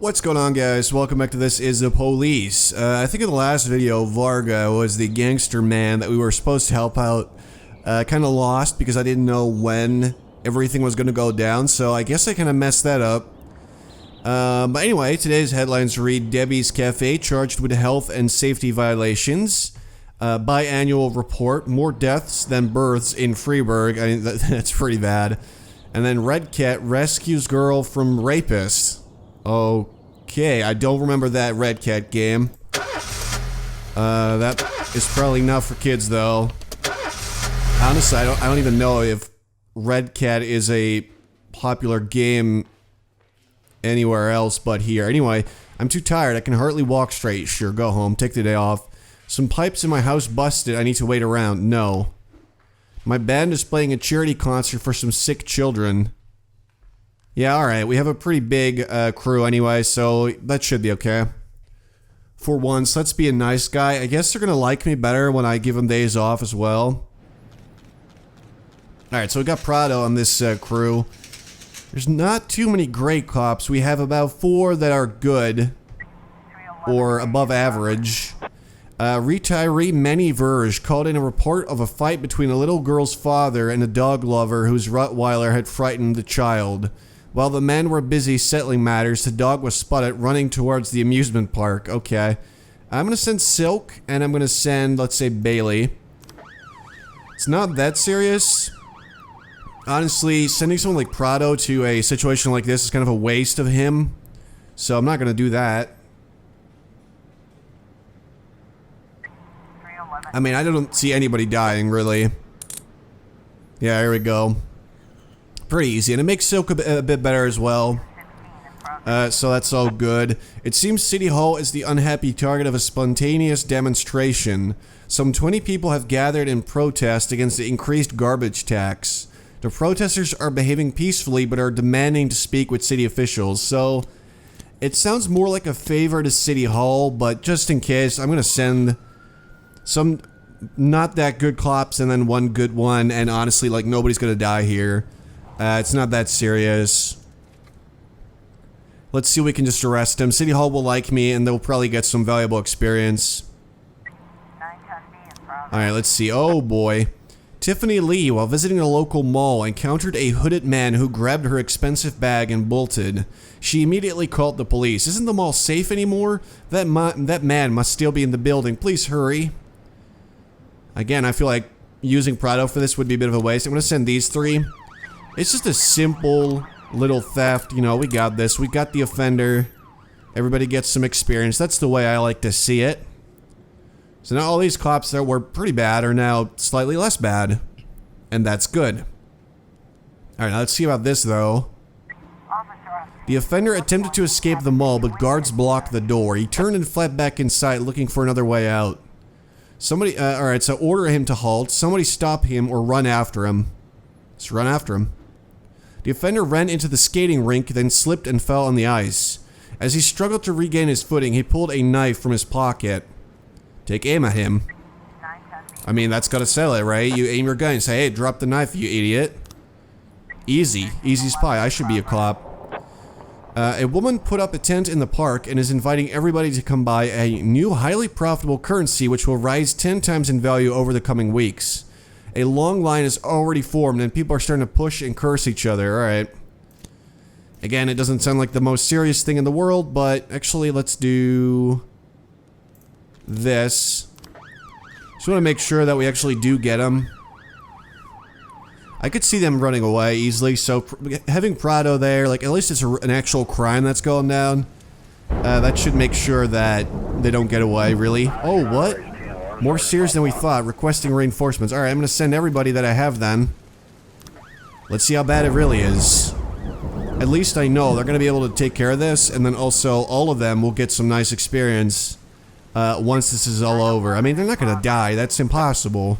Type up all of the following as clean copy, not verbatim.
What's going on, guys? Welcome back to This Is the Police. I think in the last video, Varga was the gangster man that we were supposed to help out. Kind of lost because I didn't know when everything was going to go down, so I guess I kind of messed that up. But anyway, today's headlines read, Debbie's Cafe charged with health and safety violations. Biannual report, more deaths than births in Freeburg. I mean, that's pretty bad. And then Red Cat rescues girl from rapist. Okay, I don't remember that Red Cat game. That is probably not for kids, though. Honestly, I don't even know if Red Cat is a popular game anywhere else but here. Anyway, I'm too tired. I can hardly walk straight. Sure, go home. Take the day off. Some pipes in my house busted. I need to wait around. No. My band is playing a charity concert for some sick children. Yeah, alright, we have a pretty big crew anyway, so that should be okay. For once, let's be a nice guy. I guess they're gonna like me better when I give them days off as well. Alright, so we got Prado on this crew. There's not too many great cops. We have about 4 that are good, or above average. Retiree Manny Verge called in a report of a fight between a little girl's father and a dog lover whose Rottweiler had frightened the child. While the men were busy settling matters, the dog was spotted running towards the amusement park. Okay. I'm gonna send Silk, and I'm gonna send, let's say, Bailey. It's not that serious. Honestly, sending someone like Prado to a situation like this is kind of a waste of him. So I'm not gonna do that. I mean, I don't see anybody dying, really. Yeah, here we go. Pretty easy, and it makes Silk a bit better as well. So that's all good. It seems City Hall is the unhappy target of a spontaneous demonstration. Some 20 people have gathered in protest against the increased garbage tax. The protesters are behaving peacefully but are demanding to speak with city officials, so it sounds more like a favor to City Hall, but just in case, I'm gonna send some not that good cops and then one good one, and honestly, like, nobody's gonna die here. It's not that serious. Let's see if we can just arrest him. City Hall will like me, and they'll probably get some valuable experience. Alright, let's see. Oh boy. Tiffany Lee, while visiting a local mall, encountered a hooded man who grabbed her expensive bag and bolted. She immediately called the police. Isn't the mall safe anymore? That man must still be in the building. Please hurry. Again, I feel like using Prado for this would be a bit of a waste. I'm going to send these 3. It's just a simple little theft, you know, we got this. We got the offender. Everybody gets some experience. That's the way I like to see it. So now all these cops that were pretty bad are now slightly less bad. And that's good. Alright, now let's see about this, though. The offender attempted to escape the mall, but guards blocked the door. He turned and fled back inside, looking for another way out. Somebody, alright, so order him to halt. Somebody stop him or run after him. Let's run after him. The offender ran into the skating rink, then slipped and fell on the ice. As he struggled to regain his footing, he pulled a knife from his pocket. Take aim at him. I mean, that's gotta sell it, right? You aim your gun and say, hey, drop the knife, you idiot. Easy. Easy as pie. I should be a cop. A woman put up a tent in the park and is inviting everybody to come buy a new, highly profitable currency which will rise 10 times in value over the coming weeks. A long line is already formed and people are starting to push and curse each other. Alright. Again, it doesn't sound like the most serious thing in the world, but actually let's do this. Just want to make sure that we actually do get them. I could see them running away easily, so having Prado there, like, at least it's an actual crime that's going down. That should make sure that they don't get away, really. Oh, what? More serious than we thought, requesting reinforcements. Alright, I'm gonna send everybody that I have then. Let's see how bad it really is. At least I know they're gonna be able to take care of this, and then also all of them will get some nice experience once this is all over. I mean, they're not gonna die, that's impossible.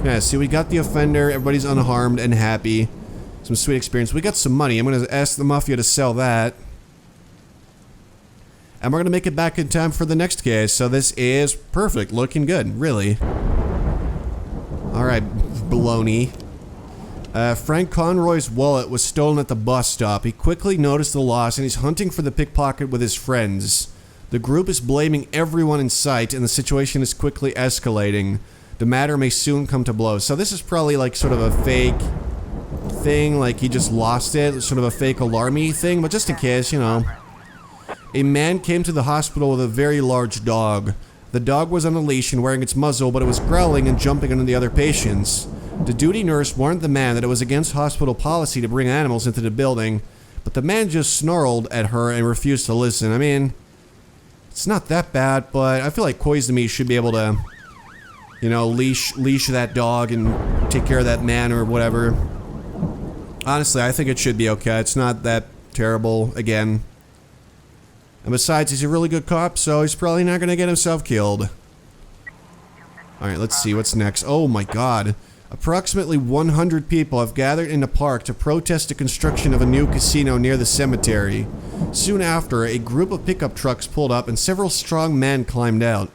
Yeah, see, we got the offender, everybody's unharmed and happy. Some sweet experience. We got some money, I'm gonna ask the mafia to sell that. And we're gonna make it back in time for the next case, so this is perfect, looking good, really. Alright, baloney. Frank Conroy's wallet was stolen at the bus stop. He quickly noticed the loss and he's hunting for the pickpocket with his friends. The group is blaming everyone in sight and the situation is quickly escalating. The matter may soon come to blows. So this is probably like sort of a fake thing, like he just lost it, sort of a fake alarmy thing, but just in case, you know. A man came to the hospital with a very large dog. The dog was on a leash and wearing its muzzle, but it was growling and jumping on the other patients. The duty nurse warned the man that it was against hospital policy to bring animals into the building, but the man just snarled at her and refused to listen. I mean, it's not that bad, but I feel like Koizumi should be able to, you know, leash that dog and take care of that man or whatever. Honestly, I think it should be okay. It's not that terrible, again. And besides, he's a really good cop, so he's probably not going to get himself killed. Alright, let's see what's next. Oh my god. Approximately 100 people have gathered in the park to protest the construction of a new casino near the cemetery. Soon after, a group of pickup trucks pulled up and several strong men climbed out.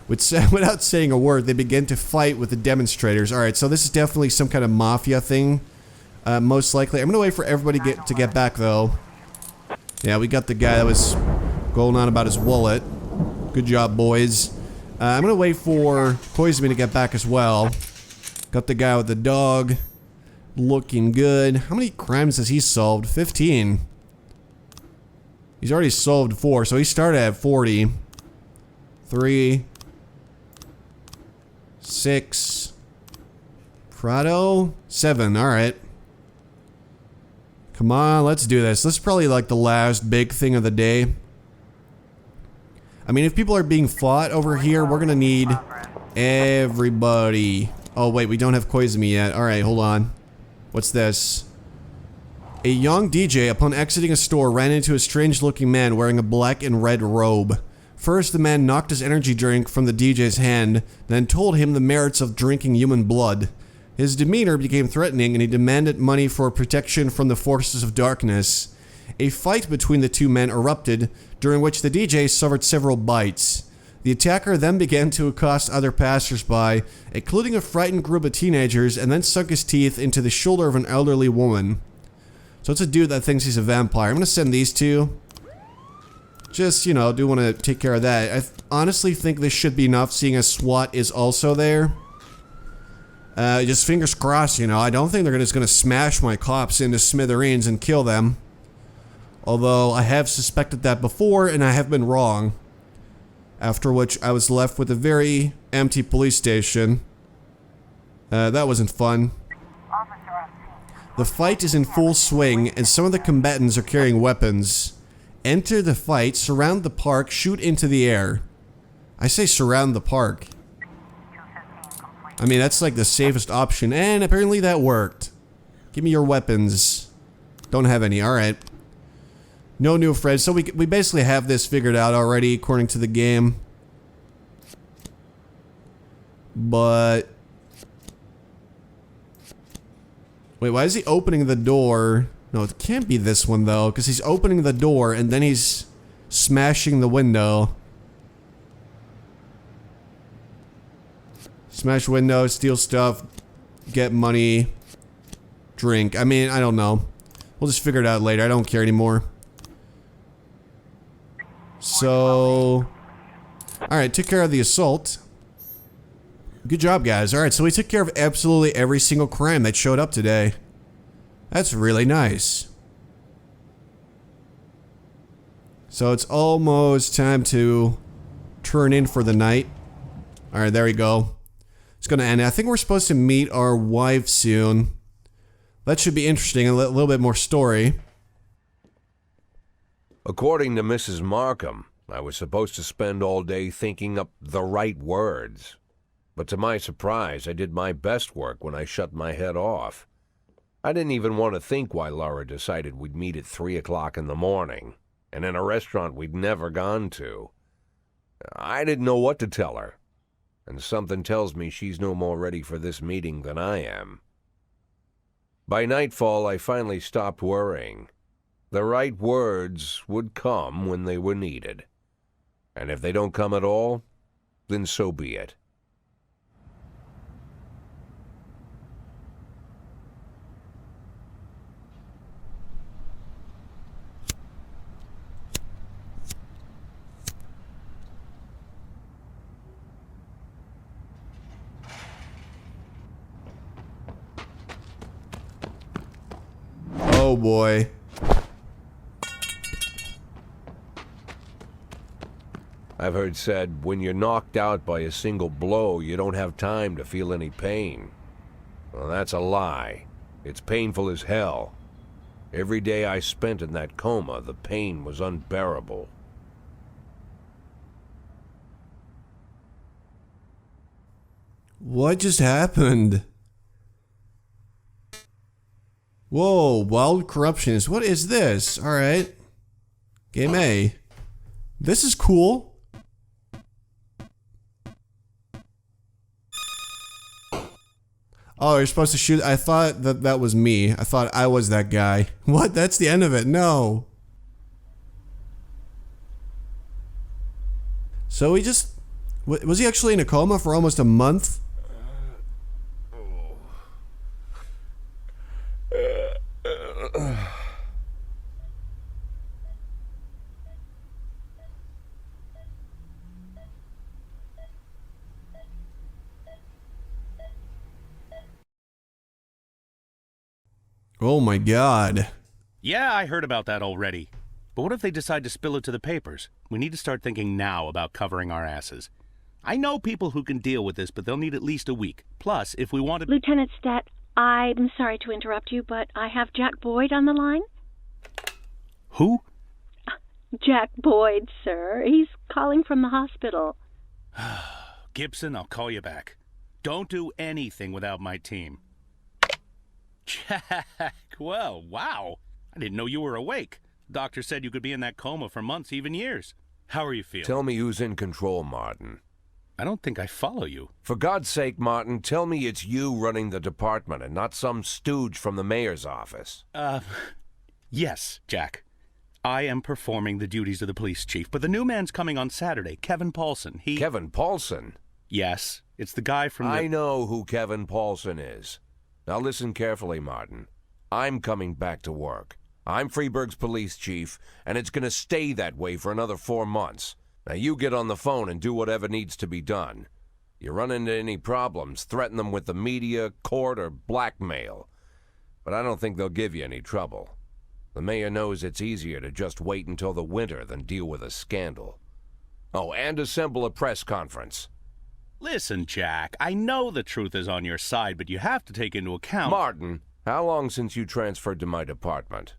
Without saying a word, they began to fight with the demonstrators. Alright, so this is definitely some kind of mafia thing. Most likely. I'm gonna wait for everybody to get back, though. Yeah, we got the guy that was going on about his wallet. Good job, boys. I'm gonna wait for Koizumi to get back as well. Got the guy with the dog. Looking good. How many crimes has he solved? 15. He's already solved 4, so he started at 40. 3. 6. Prado? 7, alright. Come on, let's do this. This is probably like the last big thing of the day. I mean, if people are being fought over here, we're gonna need everybody. Oh wait, we don't have Koizumi yet. Alright, hold on. What's this? A young DJ, upon exiting a store, ran into a strange-looking man wearing a black and red robe. First, the man knocked his energy drink from the DJ's hand, then told him the merits of drinking human blood. His demeanor became threatening and he demanded money for protection from the forces of darkness. A fight between the two men erupted, during which the DJ suffered several bites. The attacker then began to accost other passersby, including a frightened group of teenagers, and then sunk his teeth into the shoulder of an elderly woman. So it's a dude that thinks he's a vampire. I'm gonna send these two. Just, you know, do want to take care of that. I honestly think this should be enough, seeing as SWAT is also there. Just fingers crossed, you know. I don't think they're just gonna smash my cops into smithereens and kill them. Although, I have suspected that before, and I have been wrong. After which, I was left with a very empty police station. That wasn't fun. The fight is in full swing, and some of the combatants are carrying weapons. Enter the fight, surround the park, shoot into the air. I say surround the park. I mean, that's like the safest option, and apparently that worked. Give me your weapons. Don't have any, alright. No new friends, so we basically have this figured out already, according to the game. But... wait, why is he opening the door? No, it can't be this one, though, because he's opening the door, and then he's smashing the window. Smash window, steal stuff, get money, drink. I mean, I don't know. We'll just figure it out later. I don't care anymore. So... alright, took care of the assault. Good job, guys. Alright, so we took care of absolutely every single crime that showed up today. That's really nice. So it's almost time to turn in for the night. Alright, there we go. It's gonna end. I think we're supposed to meet our wife soon. That should be interesting. A little bit more story. According to Mrs. Markham, I was supposed to spend all day thinking up the right words. But to my surprise, I did my best work when I shut my head off. I didn't even want to think why Laura decided we'd meet at 3 o'clock in the morning, and in a restaurant we'd never gone to. I didn't know what to tell her, and something tells me she's no more ready for this meeting than I am. By nightfall, I finally stopped worrying. The right words would come when they were needed. And if they don't come at all, then so be it. Oh boy. I've heard said when you're knocked out by a single blow, you don't have time to feel any pain. Well, that's a lie. It's painful as hell. Every day I spent in that coma, the pain was unbearable. What just happened? Whoa, wild corruptions. What is this? Alright. Game A. This is cool. Oh, you're supposed to shoot. I thought that was me. I thought I was that guy. What? That's the end of it. No. So he just... Was he actually in a coma for almost a month? Oh my god. Yeah, I heard about that already. But what if they decide to spill it to the papers? We need to start thinking now about covering our asses. I know people who can deal with this, but they'll need at least a week. Plus, if we want to... Lieutenant Stat, I'm sorry to interrupt you, but I have Jack Boyd on the line. Who? Jack Boyd, sir. He's calling from the hospital. Gibson, I'll call you back. Don't do anything without my team. Jack, well, wow. I didn't know you were awake. Doctor said you could be in that coma for months, even years. How are you feeling? Tell me who's in control, Martin. I don't think I follow you. For God's sake, Martin, tell me it's you running the department and not some stooge from the mayor's office. Yes, Jack. I am performing the duties of the police chief, but the new man's coming on Saturday, Kevin Paulson. Kevin Paulson? Yes, it's the guy from the... I know who Kevin Paulson is. Now listen carefully, Martin. I'm coming back to work. I'm Freeburg's police chief, and it's gonna stay that way for another 4 months. Now you get on the phone and do whatever needs to be done. You run into any problems, threaten them with the media, court, or blackmail. But I don't think they'll give you any trouble. The mayor knows it's easier to just wait until the winter than deal with a scandal. Oh, and assemble a press conference. Listen, Jack, I know the truth is on your side, but you have to take into account... Martin, how long since you transferred to my department?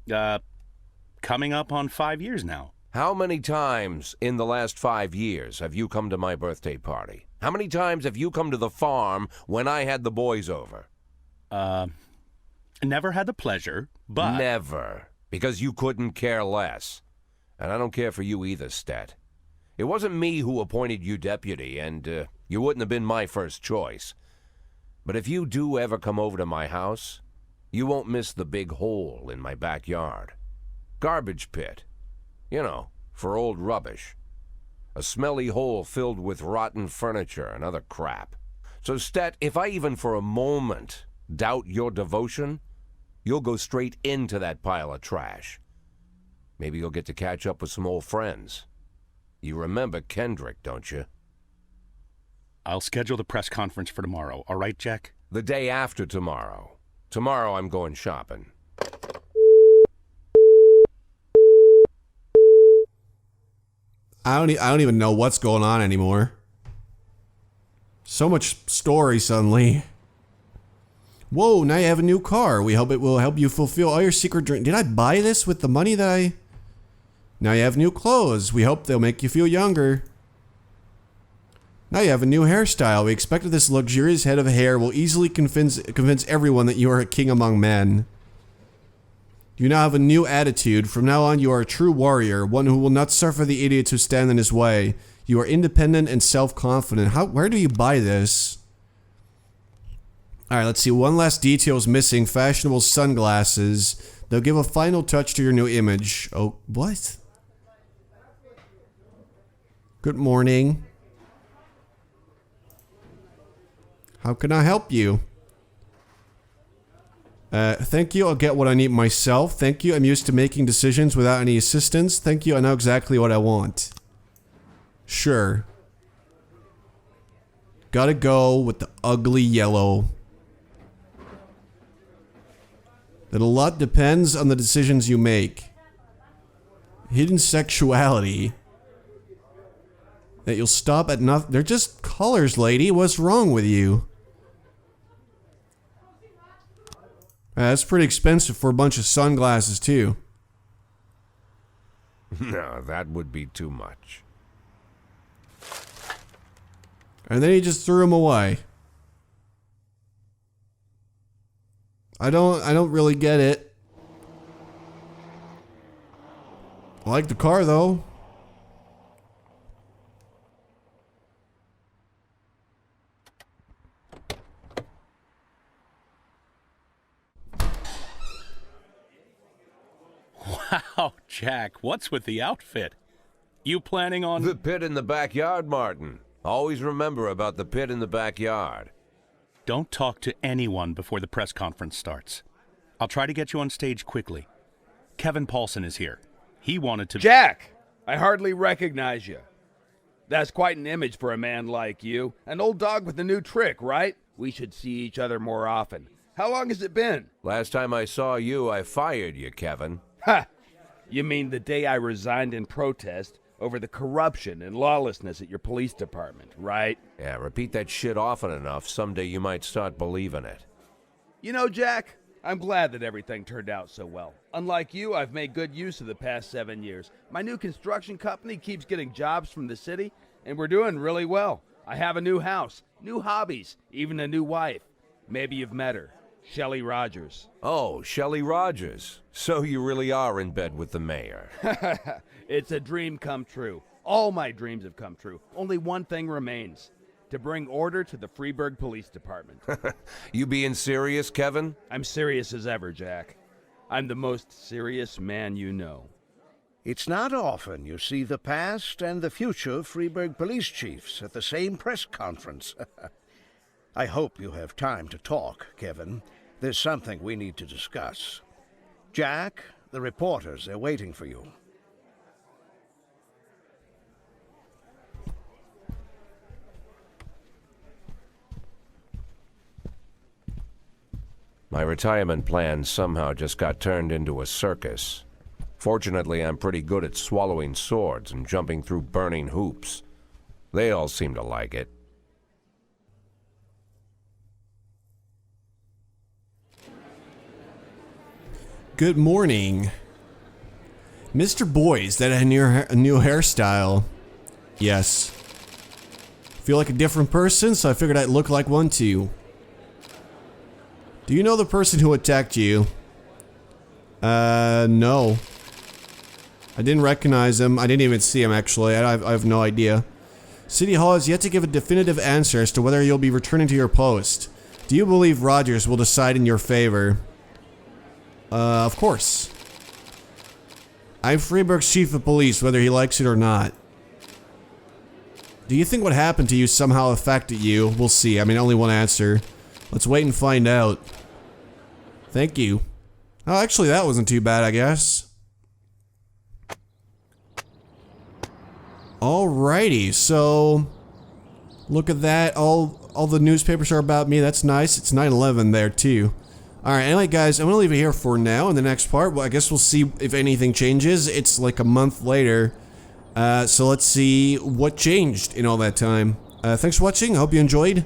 Coming up on 5 years now. How many times in the last 5 years have you come to my birthday party? How many times have you come to the farm when I had the boys over? Never had the pleasure, but... Never. Because you couldn't care less. And I don't care for you either, Stat. It wasn't me who appointed you deputy, and you wouldn't have been my first choice. But if you do ever come over to my house, you won't miss the big hole in my backyard. Garbage pit. You know, for old rubbish. A smelly hole filled with rotten furniture and other crap. So, Stat, if I even for a moment doubt your devotion, you'll go straight into that pile of trash. Maybe you'll get to catch up with some old friends. You remember Kendrick, don't you? I'll schedule the press conference for tomorrow, all right, Jack? The day after tomorrow. Tomorrow I'm going shopping. I don't even know what's going on anymore. So much story suddenly. Whoa, now you have a new car. We hope it will help you fulfill all your secret dreams. Did I buy this with the money that I... Now you have new clothes. We hope they'll make you feel younger. Now you have a new hairstyle. We expect that this luxurious head of hair will easily convince everyone that you are a king among men. You now have a new attitude. From now on, you are a true warrior, one who will not suffer the idiots who stand in his way. You are independent and self-confident. Where do you buy this? Alright, let's see. One last detail is missing. Fashionable sunglasses. They'll give a final touch to your new image. Oh, what? Good morning. How can I help you? Thank you. I'll get what I need myself. Thank you. I'm used to making decisions without any assistance. Thank you. I know exactly what I want. Sure. Gotta go with the ugly yellow. That a lot depends on the decisions you make. Hidden sexuality. That you'll stop at nothing. They're just colors, lady. What's wrong with you? That's pretty expensive for a bunch of sunglasses, too. No, that would be too much. And then he just threw them away. I don't really get it. I like the car, though. Wow, Jack, what's with the outfit? You planning on... The pit in the backyard, Martin. Always remember about the pit in the backyard. Don't talk to anyone before the press conference starts. I'll try to get you on stage quickly. Kevin Paulson is here. He wanted to... Jack! I hardly recognize you. That's quite an image for a man like you. An old dog with a new trick, right? We should see each other more often. How long has it been? Last time I saw you, I fired you, Kevin. Ha! You mean the day I resigned in protest over the corruption and lawlessness at your police department, right? Yeah, repeat that shit often enough, someday you might start believing it. You know, Jack, I'm glad that everything turned out so well. Unlike you, I've made good use of the past 7 years. My new construction company keeps getting jobs from the city, and we're doing really well. I have a new house, new hobbies, even a new wife. Maybe you've met her. Shelley Rogers. Oh, Shelley Rogers. So you really are in bed with the mayor. It's a dream come true. All my dreams have come true. Only one thing remains. To bring order to the Freeburg Police Department. You being serious, Kevin? I'm serious as ever, Jack. I'm the most serious man you know. It's not often you see the past and the future Freeburg police chiefs at the same press conference. I hope you have time to talk, Kevin. There's something we need to discuss. Jack, the reporters are waiting for you. My retirement plan somehow just got turned into a circus. Fortunately, I'm pretty good at swallowing swords and jumping through burning hoops. They all seem to like it. Good morning. Mr. Boyes, that a new hairstyle. Yes. Feel like a different person, so I figured I'd look like one too. Do you know the person who attacked you? No. I didn't recognize him. I didn't even see him, actually. I have no idea. City Hall has yet to give a definitive answer as to whether you'll be returning to your post. Do you believe Rogers will decide in your favor? Of course. I'm Freeburg's chief of police, whether he likes it or not. Do you think what happened to you somehow affected you? We'll see. I mean, only one answer. Let's wait and find out. Thank you. Oh, actually, that wasn't too bad, I guess. Alrighty, so... Look at that. All the newspapers are about me. That's nice. It's 9/11 there, too. Alright, anyway guys, I'm gonna leave it here for now. In the next part, well, I guess we'll see if anything changes. It's like a month later. So let's see what changed in all that time. Thanks for watching, I hope you enjoyed,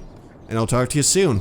and I'll talk to you soon.